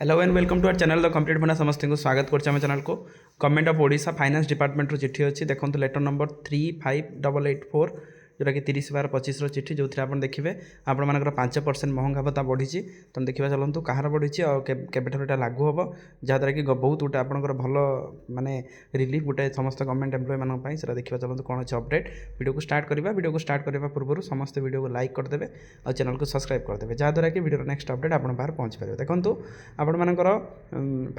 Hello and welcome to our channel the complete बना समस्त को स्वागत करम चैनल को। Government of Odisha finance department चिठी अच्छी देखो लेटर नंबर 35884 जोटा कि 30/12/25 चिठी जो आप देखिए आपर 5% महंगा भत्ता बढ़ी। तुम देखा चलते कहार बढ़ी और केटा लागू हम जहाँद्वारा कि बहुत गोटे आपंकर भल मानने रिलीफ गोटे समस्त गवर्नमेंट एम्प्लॉय मानी से देखा चलते कौन अच्छे अपडेट। वीडियो को स्टार्ट करवा वीडियो को स्टार्ट करने पूर्व समस्त वीडियो को लाइक करदे और चैनल को सब्सक्राइब करदे जहाँद्वारा कि वीडियो नेक्स्ट अपडेट आप पहुँच पारे। देखो आपणकर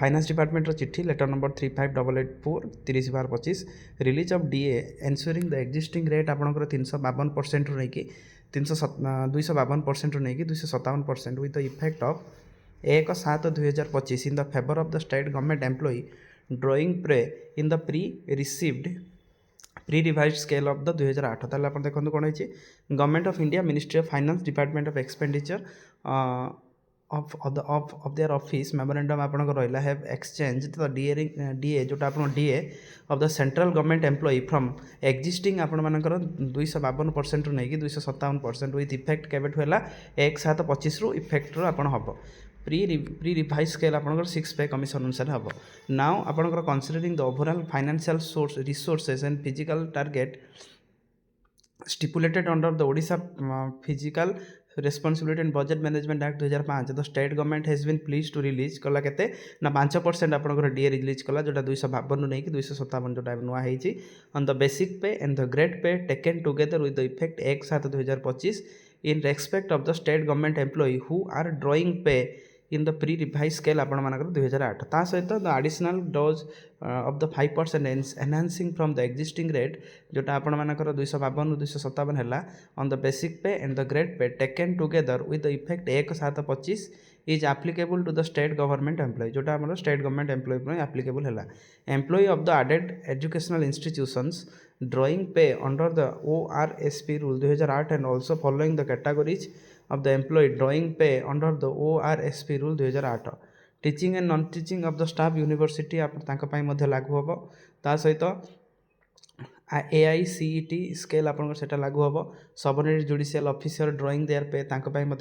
फाइनेंस डिपार्टमेंट चिठी letter number 35884 30/12/25 release of DA ensuring the existing rate आपंकर 352% रू नहीं 252% रू नहीं 257% with the effect of 1/7/2025 in the favour of the state government employee drawing pay in the pre revised scale of the 2008। ताले आप देखो कौन है government of India ministry of finance department of expenditure of their office memorandum आपन रहा have exchanged the DA जोटा आप DA of the central government employee from existing आपण मानकर 252% रू नहीं 257% विथ इफेक्ट केबेठू है 1/7/25 रू इफेक्ट आपण हम प्री रिवाइज स्केल आपंकर 6 पे कमिशन अनुसार हम। नाउ आपंकर considering the overall financial source resources and physical target stipulated under the Odisha Physical Responsibility and Budget Management Act 2005 the state government has been pleased to release कला केते ना 5% आपनकर DA release कला जोटा 252 नु नहीं 257 जोटा नुआ हेची on the basic pay and the grade pay taken together with the effect 1/7/2025 in respect of the state government employee who are drawing pay in the pre revised scale आपण मानकर 2008 ता सहित the additional dose of the 5% enhancing from the existing rate जोटा आपण मानकर 252 ରୁ 257 है on the basic pay and the grade pay taken together with the effect 1/7/25 is applicable to the state government employ जोटा आम स्टेट गवर्नमेंट एम्प्लॉय पर applicable है। Employ of the aided educational institutions drawing pay under the ORSP rule 2008 and also following the categories of the employee drawing pay under the ORSP rule 2008 teaching and non teaching of the staff university आप लागू हम ता सहित AICET scale आपटा लागू हम subordinate judicial officer drawing their pay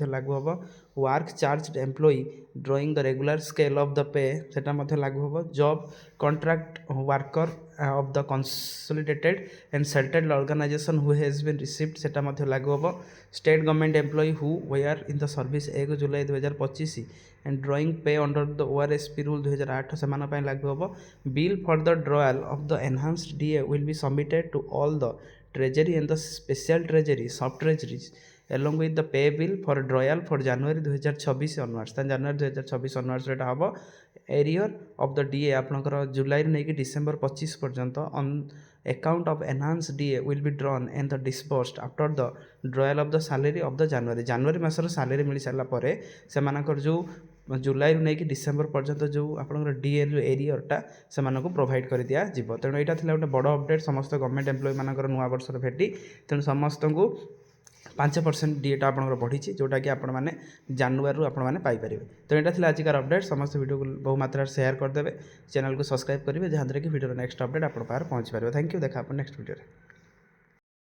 लागू हम work charge employee drawing the regular scale of the pay से लागू हम job contract worker of the consolidated and settled organisation who has been received से लागू हम state government employee who were in the service 1 July 2025 and drawing pay under the ORSP rule 2008 से लागू हम bill for the drawal of the enhanced DA will be submitted to all the treasury and the special treasury sub treasuries along with the pay bill for drawal for January 2026 onwards January 2026 onwards rate हम arrear of the DA आपंकर July नहीं December 25 पर्यंत on account of enhance DA will be drawn and the disbursed after the drawal of the salary of the January मासर salary मिल सारापर से जो जुलाई नहीं डिसेम्बर पर्यंत जो आपंकर डीए जो एरियरटा से प्रोवाइड कर दिया तेणु यहाँ गोटे बड़ अपडेट समस्त गवर्नमेंट एम्प्लॉय मानकर नुआ वर्षर भेटी तेणु समस्त को 5% डीएटा आपंकर बढ़ी जोटा कि आपण मैंने जानुआरी आपने पाइपर। तो यहाँ आजिकार अपडेट समस्त वीडियो को बहु मात्रा शेयर करदे चैनल को सब्सक्राइब करेंगे जहाँद्वारा कि वीडियो नेक्स्ट अपडेट आप पहुँच पारे। थैंक यू देखा नेक्स्ट वीडियो।